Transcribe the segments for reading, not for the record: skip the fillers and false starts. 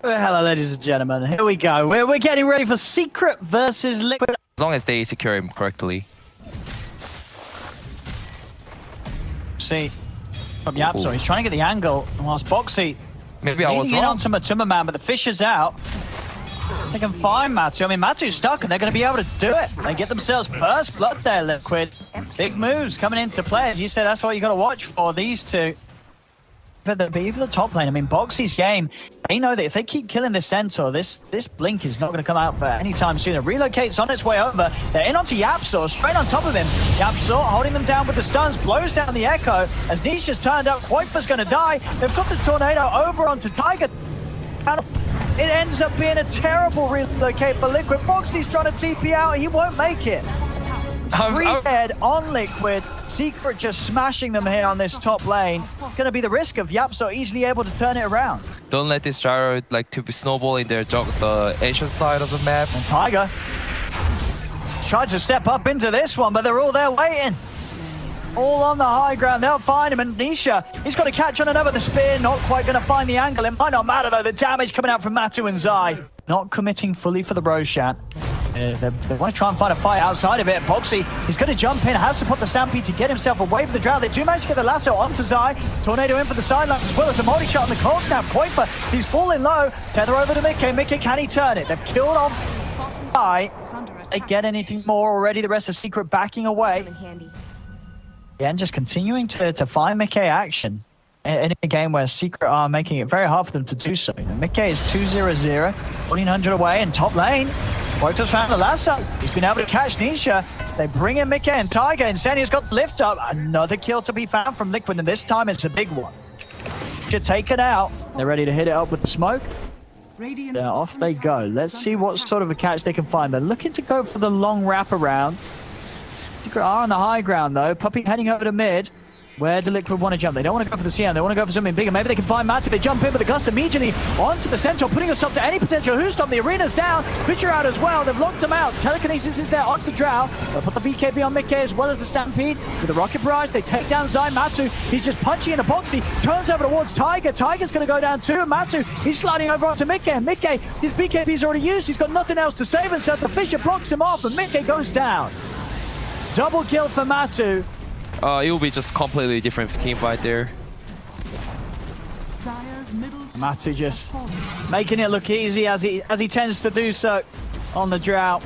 Hello, ladies and gentlemen. Here we go. We're getting ready for Secret versus Liquid. As long as they secure him correctly. See, from Yapso, he's trying to get the angle. Whilst Boxy, maybe I was wrong. onto Matuma Man, but the fish is out. They can find Matu. I mean, Matu's stuck, and they're going to be able to do it. They get themselves first blood there, Liquid. Big moves coming into play. As you said, that's what you got to watch for, these two. But even the top lane, I mean, Boxy's game, they know that if they keep killing this Centaur, this Blink is not going to come out for any time soon. It relocates on its way over. They're in onto Yapso, straight on top of him. Yapso holding them down with the stuns, blows down the Echo. As Nisha's turned up, Quoifer's going to die. They've got this tornado over onto Tiger. It ends up being a terrible relocate for Liquid. Boxy's trying to TP out, he won't make it. 3 dead on Liquid. Secret just smashing them here on this top lane. It's going to be the risk of Yapso easily able to turn it around. Don't let this gyro to be snowballing the Asian side of the map. And Tiger tried to step up into this one, but they're all there waiting. All on the high ground, they'll find him, and Nisha, he's got to catch on another. The spear, not quite going to find the angle. It might not matter though, the damage coming out from Matu and Zai. Not committing fully for the Roshan. They want to try and find a fight outside of it. Boxy, he's going to jump in, has to put the Stampede to get himself away from the Drow. They do manage to get the lasso onto Zai. Tornado in for the sidelines as well as the multi-shot on the cold snap. Quoifer, he's falling low. Tether over to Mickey. Mickey, can he turn it? They've killed off Zai. They get anything more already. The rest of Secret backing away. And just continuing to find Mickey action in a game where Secret are making it very hard for them to do so. Mickey is 2-0-0, 1400 away in top lane. Quoifer's found the lasso. He's been able to catch Nisha. They bring in Mickey and Tiger. Insania's got the lift up. Another kill to be found from Liquid, and this time it's a big one. Should take it out. They're ready to hit it up with the smoke. Off they go. Let's see what sort of a catch they can find. They're looking to go for the long wraparound. Secret are on the high ground though. Puppey heading over to mid. Where do Liquid want to jump? They don't want to go for the CM. They want to go for something bigger. Maybe they can find Matu. They jump in with a gust immediately onto the Centaur, putting a stop to any potential who stop. The arena's down. Pitcher out as well. They've locked him out. Telekinesis is there onto the Drow. They'll put the BKB on Mickey as well as the Stampede. With the Rocket Barrage, they take down Zai. Matu, he's just punching in a Boxy. Turns over towards Tiger. Tiger's going to go down too. Matu, he's sliding over onto Mickey. And Mickey, his BKB's already used. He's got nothing else to save himself. The Fisher blocks him off and Mickey goes down. Double kill for Matu. It will be just completely different team fight there. Matu just making it look easy as he tends to do so on the Drow.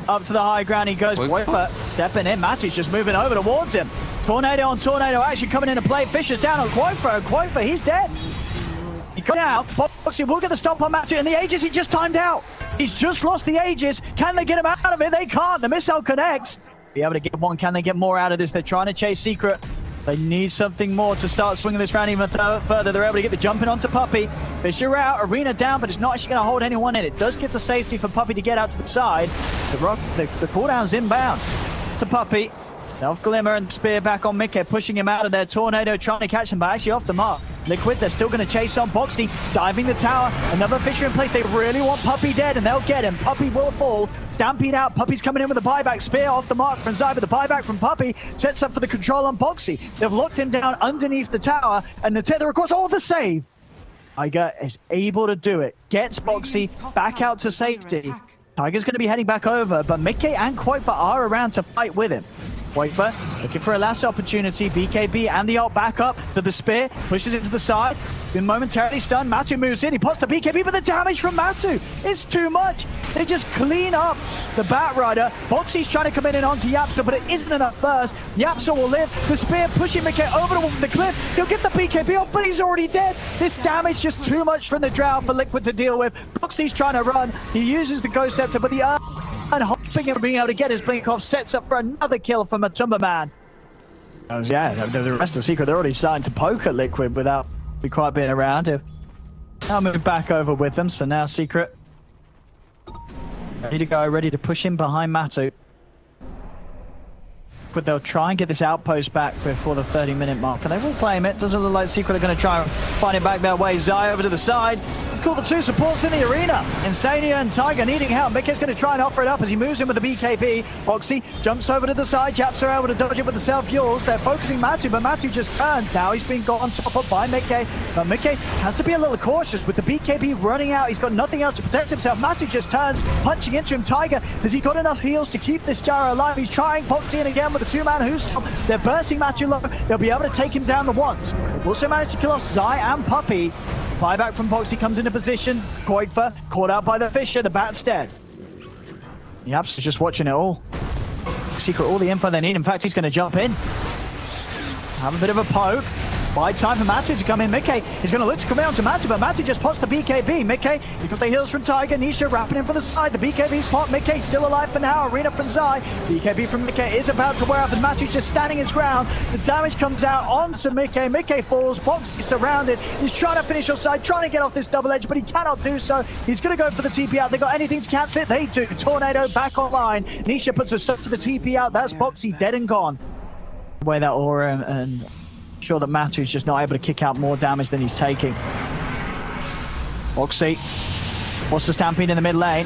Up to the high ground he goes. Quoifer stepping in. Matu's just moving over towards him. Tornado on Tornado actually coming into play. Fisher's down on Quoifer. Quoifer, he's dead. He got out. Boxy will get the stop on Matu, and the Aegis he just timed out. He's just lost the Aegis. Can they get him out of it? They can't. The missile connects. Be able to get one. Can they get more out of this? They're trying to chase Secret. They need something more to start swinging this round even further. They're able to get the jumping onto Puppey. Fisher out, Arena down, but it's not actually going to hold anyone in. It does get the safety for Puppey to get out to the side. The cooldown's inbound to Puppey. Self-Glimmer and Spear back on Mickey, pushing him out of there. Tornado trying to catch him, but actually off the mark. Liquid, they're still going to chase on Boxy, diving the tower. Another Fisher in place. They really want Puppey dead, and they'll get him. Puppey will fall. Stampede out. Puppey's coming in with a buyback. Spear off the mark from Zai, but the buyback from Puppey sets up for the control on Boxy. They've locked him down underneath the tower, and the tether across. Oh, the save! Tiger is able to do it. Gets Boxy back out to safety. Tiger's going to be heading back over, but Mickey and Quoifer are around to fight with him. Quoifer looking for a last opportunity. BKB and the ult back up to the spear. Pushes it to the side. Been momentarily stunned. Matu moves in. He pops the BKB, but the damage from Matu is too much. They just clean up the Batrider. Boxy's trying to come in and onto Yapso, but it isn't enough first. Yapso will live. The spear pushing Mickey over towards the cliff. He'll get the BKB off, but he's already dead. This damage just too much from the Drow for Liquid to deal with. Boxy's trying to run. He uses the Ghost Scepter, but the and hopping and being able to get his blink off sets up for another kill for Matuma Man. Yeah, the rest of Secret, they're already starting to poke at Liquid without quite being around. Now move back over with them, so now Secret ready to go, ready to push in behind Matu. But they'll try and get this outpost back before the 30-minute mark, and they will claim it. Doesn't look like Secret are going to try and find it back that way. Zai over to the side. He's call the two supports in the arena. Insania and Tiger needing help. Mickey's going to try and offer it up as he moves in with the BKB. Boxy jumps over to the side. Japs are able to dodge it with the self-fuels. They're focusing Matu, but Matu just turns. Now he's being got on top of by Mickey. But Mickey has to be a little cautious with the BKB running out. He's got nothing else to protect himself. Matu just turns, punching into him. Tiger, has he got enough heals to keep this Gyro alive? He's trying. Boxy in again with a two-man Hoostomp. They're bursting Matu low. They'll be able to take him down the ones. Also managed to kill off Zai and Puppey. Buyback from Boxy comes into position. Koitfer caught out by the Fisher. The bat's dead. Yaps is just watching it all. Secret all the info they need. In fact, he's going to jump in. Have a bit of a poke. Buy time for Matu to come in. Mickey is going to look to come around to Matu, but Matu just pots the BKB. Mickey, he's got the heals from Tiger. Nisha wrapping him for the side. The BKB's pot. Mickey still alive for now. Arena from Zai. BKB from Mickey is about to wear off, and Matu's just standing his ground. The damage comes out onto Mickey. Mickey falls. Boxy surrounded. He's trying to finish offside, trying to get off this double edge, but he cannot do so. He's going to go for the TP out. They got anything to cancel it? They do. Tornado back online. Nisha puts a stop to the TP out. That's Boxy dead and gone. The way that aura and sure that Matu's just not able to kick out more damage than he's taking. Boxy wants to stampede in the mid lane.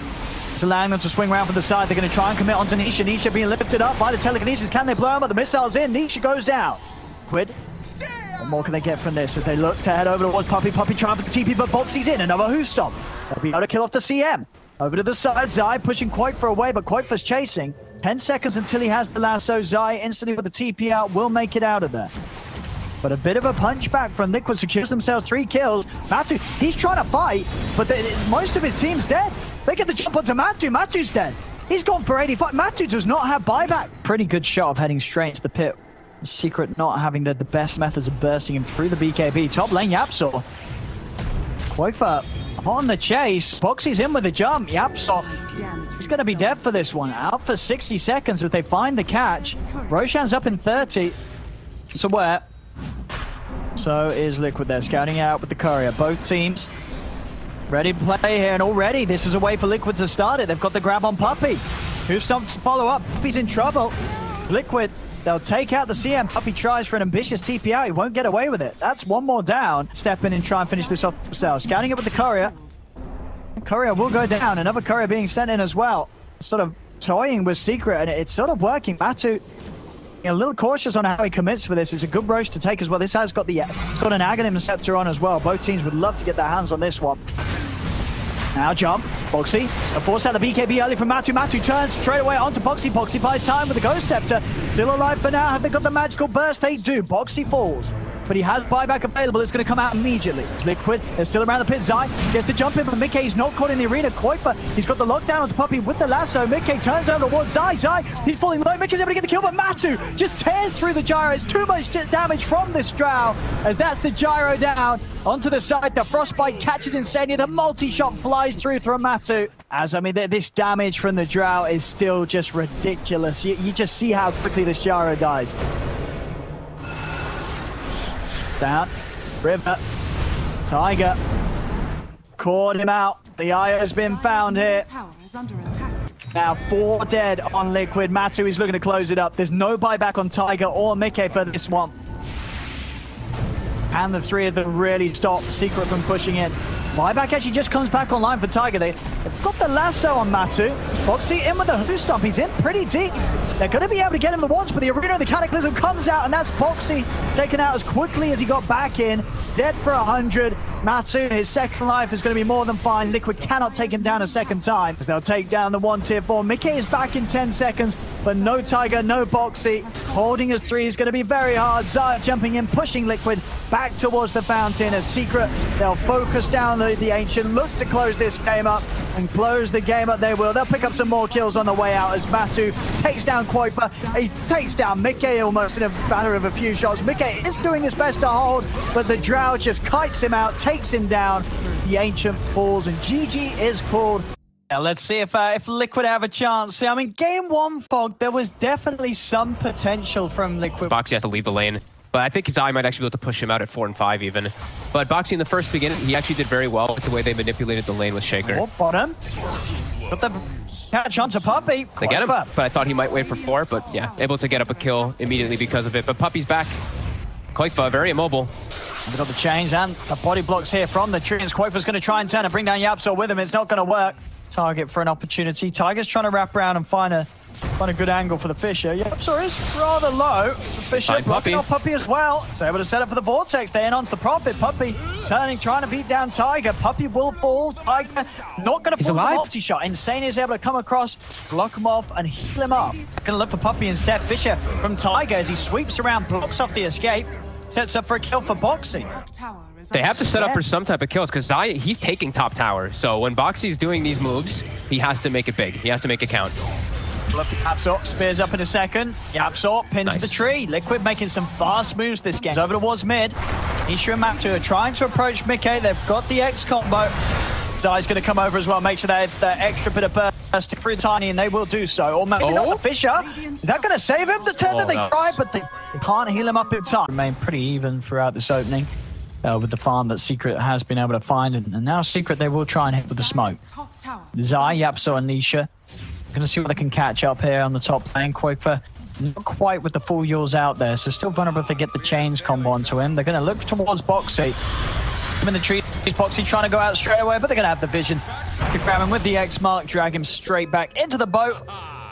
It's allowing them to swing around from the side. They're going to try and commit onto Nisha. Nisha being lifted up by the telekinesis. Can they blow him? But the missile's in. Nisha goes down. Quid. What more can they get from this as they look to head over towards Puppey? Puppey trying for the TP, but Boxy's in. Another Hoostomp. They'll be able to kill off the CM. Over to the side. Zai pushing Koitfer away, but Koitfer's chasing. 10 seconds until he has the lasso. Zai instantly with the TP out will make it out of there. But a bit of a punch back from Liquid secures themselves 3 kills. Matu, he's trying to fight, but most of his team's dead. They get the jump onto Matu. Matu's dead. He's gone for 85. Matu does not have buyback. Pretty good shot of heading straight into the pit. Secret not having the best methods of bursting him through the BKB. Top lane, Yapsor. Koitfer on the chase. Boxy's in with the jump. Yapsor, he's going to be dead for this one. Out for 60 seconds as they find the catch. Roshan's up in 30. So where? So is Liquid there, scouting out with the courier. Both teams ready to play here, and already this is a way for Liquid to start it. They've got the grab on Puppey. Hoostomp to follow up. Puppey's in trouble. Liquid, they'll take out the CM. Puppey tries for an ambitious TP out. He won't get away with it. That's one more down. Step in and try and finish this off themselves. Scouting it with the courier. Courier will go down. Another courier being sent in as well. Sort of toying with Secret, and it's sort of working. Matu a little cautious on how he commits for this. It's a good Roche to take as well. This has got the it's got an Aghanim Scepter on as well. Both teams would love to get their hands on this one. Now jump. Boxy. A force out the BKB early from Matu. Matu turns straight away onto Boxy. Boxy buys time with the Ghost Scepter. Still alive for now. Have they got the magical burst? They do. Boxy falls. But he has buyback available. It's going to come out immediately. It's Liquid. They're still around the pit. Zai gets the jump in, but Mickey's not caught in the arena. Koitfer, he's got the lockdown on the Puppey with the lasso. Mickey turns over towards Zai. Zai, he's falling low. Mickey's able to get the kill, but Matu just tears through the gyro. It's too much damage from this Drow, as that's the gyro down. Onto the side, the Frostbite catches Insania. The multi-shot flies through from Matu. As, I mean, this damage from the Drow is still just ridiculous. You just see how quickly this gyro dies. Down. River. Tiger. Caught him out. The Eye has been found here. Now 4 dead on Liquid. Matu is looking to close it up. There's no buyback on Tiger or Mickey for this one. And the 3 of them really stop Secret from pushing in. Buyback actually just comes back online for Tiger. They've got the lasso on Matu. Boxy in with the Hoostomp. He's in pretty deep. They're going to be able to get him the once, but the Arena of the Cataclysm comes out, and that's Boxy taken out as quickly as he got back in. Dead for 100. Matu, his second life is going to be more than fine. Liquid cannot take him down a second time, as they'll take down the 1 tier 4. Mickey is back in 10 seconds, but no Tiger, no Boxy. Holding his 3 is going to be very hard. Zaya jumping in, pushing Liquid back towards the fountain. As Secret, they'll focus down the Ancient, look to close this game up, and close the game up they will. They'll pick up some more kills on the way out as Matu takes down Koitfer. He takes down Mickey almost in a matter of a few shots. Mickey is doing his best to hold, but the Drow just kites him out, takes him down. The Ancient falls, and GG is called. Now let's see if Liquid have a chance. I mean, game 1, Fog, there was definitely some potential from Liquid. Boxy has to leave the lane. But I think his eye might actually be able to push him out at 4 and 5 even. But Boxy in the first beginning, he actually did very well with the way they manipulated the lane with Shaker. Oh, bottom. Got the catch onto Puppey. They get him, but I thought he might wait for 4. But yeah, able to get up a kill immediately because of it. But Puppey's back. Koifa, very immobile. We've got the chains and the body blocks here from the trees. Koifa's going to try and turn and bring down Yapso with him. It's not going to work. Target for an opportunity. Tiger's trying to wrap around and find a good angle for the Fisher. Yapso is rather low. The Fisher blocking off Puppey as well. So able to set up for the Vortex. They in onto the Prophet. Puppey turning, trying to beat down Tiger. Puppey will fall. Tiger not going to fall the multi-shot. Insane is able to come across, block him off, and heal him up. Going to look for Puppey instead. Fisher from Tiger as he sweeps around, blocks off the escape. Sets up for a kill for Boxy. They have to set up for some type of kills because he's taking top tower. So when Boxy's doing these moves, he has to make it big. He has to make it count. Yapso spears up in a second. Yapso pins the tree. Liquid making some fast moves this game. Over towards mid. Nisha and Matu are trying to approach Mickey. They've got the X combo. Zai's going to come over as well. Make sure they have the extra bit of burst for Tiny, and they will do so. Or maybe not the Fisher. Is that going to save him? The turn that they try, but they can't heal him up in time. Remain pretty even throughout this opening. With the farm that Secret has been able to find. And now Secret, they will try and hit with the smoke. Zai, Yapso, and Nisha. Going to see what they can catch up here on the top lane. Koifa, not quite with the full Yules out there, so still vulnerable if they get the chains combo onto him. They're going to look towards Boxy. Him in the trees, Boxy trying to go out straight away, but they're going to have the vision to grab him with the X mark, drag him straight back into the boat.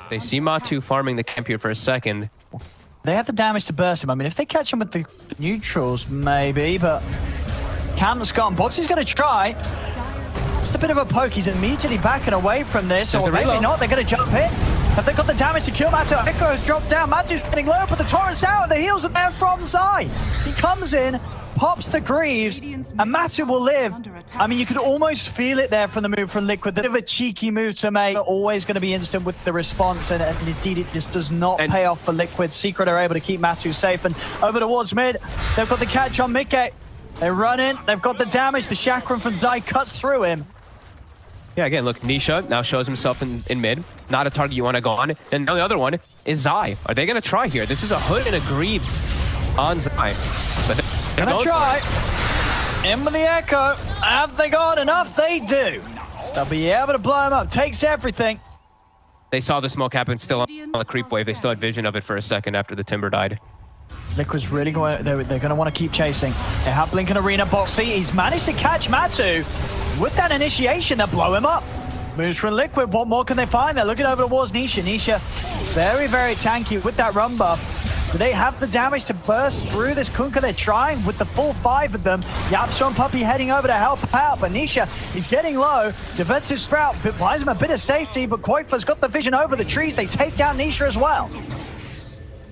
They see Matu farming the camp here for a second. They have the damage to burst him. I mean, if they catch him with the neutrals, maybe, but Cam's gone. Boxy's going to try. Just a bit of a poke. He's immediately backing away from this, or maybe not. They're going to jump in. Have they got the damage to kill Matu? Echo has dropped down. Matu's getting low, but the torrent's out, and the heals are there from Zai. He comes in, pops the Greaves, and Matu will live. I mean, you could almost feel it there from the move from Liquid. Bit of a cheeky move to make. Always going to be instant with the response, and indeed it just does not pay off for Liquid. Secret are able to keep Matu safe, and over towards mid, they've got the catch on Mickey. They run in, they've got the damage. The chakram from Zai cuts through him. Yeah, again, look, Nisha now shows himself in mid. Not a target you want to go on. And now the other one is Zai. Are they going to try here? This is a Hood and a Greaves on Zai. But they're going to try. In with the Echo. Have they got enough? They do. They'll be able to blow him up. Takes everything. They saw the smoke happen still on the creep wave. They still had vision of it for a second after the Timber died. Liquid's really going. They're going to want to keep chasing. They have Blink and Arena Boxy. He's managed to catch Matu. With that initiation, they'll blow him up. Moves from Liquid. What more can they find? They're looking over towards Nisha. Nisha, very, very tanky with that run buff. Do they have the damage to burst through this Kunkka? They're trying with the full 5 of them. Yapso and Puppey heading over to help out, but Nisha is getting low. Defensive Sprout buys him a bit of safety, but Koifa's got the vision over the trees. They take down Nisha as well.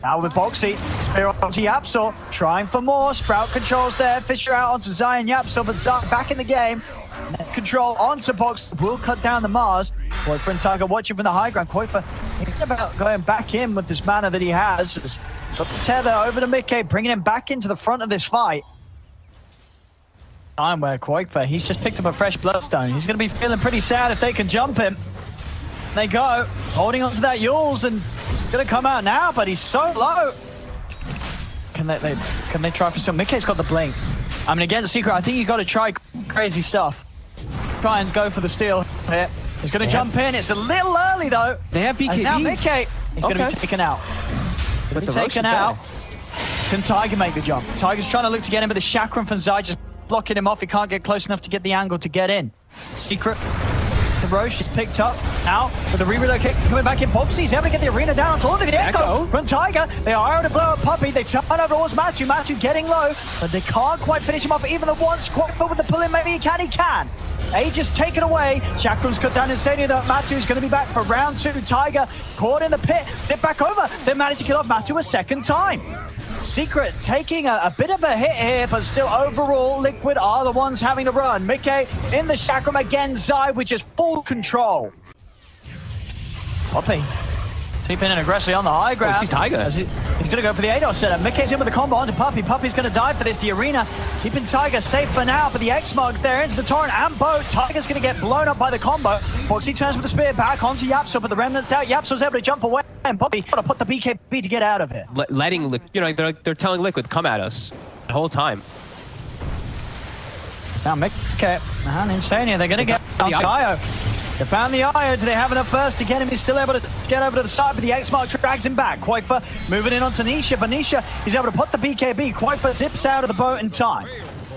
Now with Boxy, spear onto Yapso, trying for more. Sprout controls there, Fisher out onto Zai and Yapso, but Zai back in the game. Control onto Box, will cut down the Mars. Koifa and Tiger watching from the high ground. Koifa thinking about going back in with this mana that he has. Got the tether over to Mickey, bringing him back into the front of this fight. Time where Koifa, he's just picked up a fresh Bloodstone. He's going to be feeling pretty sad if they can jump him. They go, holding onto that Yules, and he's going to come out now, but he's so low. Can they try for some? Mickey's got the blink. I mean, against Secret, I think you got to try crazy stuff. Try and go for the steal here. He's going to jump in. It's a little early, though. They have BKBs. And now Mickey is going to be taken out. But taken out. Can Tiger make the jump? Tiger's trying to look to get him, but the chakram from Zai just blocking him off. He can't get close enough to get the angle to get in. Secret. The Roche is picked up now with the re-reload kick coming back in. Boxy's able to get the arena down onto the Echo from Tiger. They are able to blow up Puppey. They turn over towards Matu. Matu getting low, but they can't quite finish him off even the one squat. But with the pull in, maybe he can. He can. Age is taken away. Chakram's cut down Insania, though. Matu is going to be back for round 2. Tiger caught in the pit. Step back over. They managed to kill off Matu a second time. Secret taking a bit of a hit here, but still overall, Liquid are the ones having to run. Mickey in the chakram again. Zai with just full control. Puppey deep in and aggressively on the high ground. He's Tiger. He's going to go for the ADOS setup. Mickey's in with the combo onto Puppey. Puppey's going to die for this. The arena keeping Tiger safe for now, but the X-Mug there into the Torrent and boat. Tiger's going to get blown up by the combo. Boxy turns with the spear back onto Yapso, but the remnant's out. Yapso's able to jump away, and Puppey got to put the BKB to get out of it. Letting, you know, they're telling Liquid, come at us the whole time. Now Mickey and Insania, they're going to get onto Io. They found the IO. Do they have enough burst to get him? He's still able to get over to the side, but the X-Mark drags him back. Quaifa moving in onto Nisha, but Nisha is able to put the BKB. Quaifa zips out of the boat in time.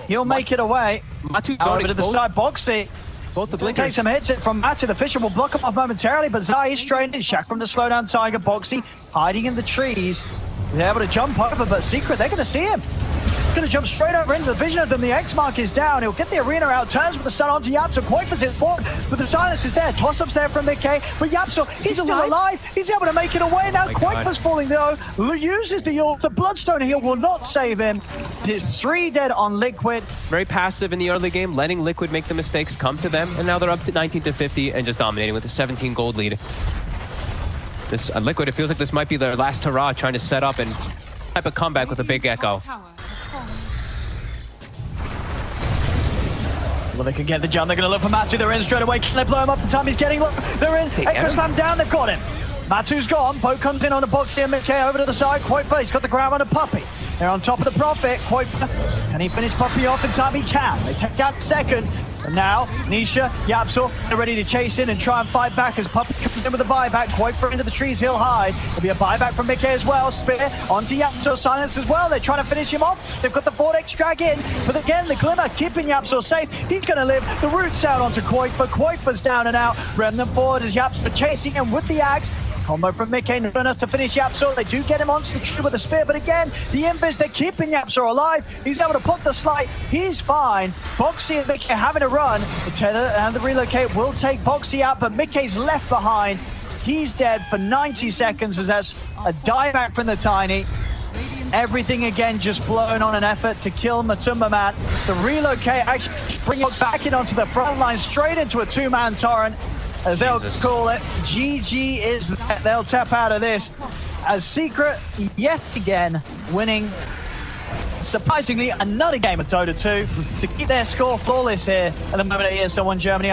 He'll make it away. Over to the side, Boxy. Both the blinkers. Take some hits from Matu. The Fisher will block him off momentarily, but Zai is straight in. Shaq from the slowdown Tiger. Boxy hiding in the trees. They're able to jump over, but Secret, they're going to see him. Going to jump straight over into the vision of them. The X-Mark is down. He'll get the arena out. Turns with the stun onto Yapso. Quaifa's in forward, but the silence is there. Toss-ups there from Mickey. But Yapso, he's still alive. He's able to make it away. Now Quaifa's falling though. Uses the ult. The Bloodstone heal will not save him. It's 3 dead on Liquid. Very passive in the early game, letting Liquid make the mistakes come to them, and now they're up to 19-50 and just dominating with a 17 gold lead. This Liquid, it feels like this might be their last hurrah, trying to set up and type of comeback with a big echo. Well, they can get the jump. They're going to look for Matu. They're in straight away. Can they blow him up in time? He's getting low. They're in. Echo Slam down. They've got him. Matu's gone. Poke comes in on the box here. Mickey over to the side. Quaifa, he's got the ground on a Puppey. They're on top of the Prophet. Quaifa, can he finish Puppey off in time? He can. They take down second. And now, Nisha, Yapso, they're ready to chase in and try and fight back as Puppey comes in with a buyback. Quaifa into the trees, he'll hide. There'll be a buyback from Mickey as well. Spear onto Yapso, silence as well. They're trying to finish him off. They've got the Vortex drag in. But again, the Glimmer keeping Yapso safe. He's going to live. The roots out onto Quaifa. Quaifa's down and out. Remnant forward as Yapso chasing him with the axe. Combo from Mickey, not enough to finish Yapso. They do get him onto the tree with a spear, but again, the Invis, they're keeping Yapso alive. He's able to put the slide. He's fine. Boxy and Mickey having a run. The tether and the relocate will take Boxy out, but Mickey's left behind. He's dead for 90 seconds as that's a dieback from the Tiny. Everything again just blown on an effort to kill Matumba Man. The relocate actually brings Box back in onto the front line, straight into a 2-man torrent. As they'll call it, GG is that. They'll tap out of this. As Secret, yet again, winning, surprisingly, another game of Dota 2 to keep their score flawless here at the moment at ESL 1 Germany.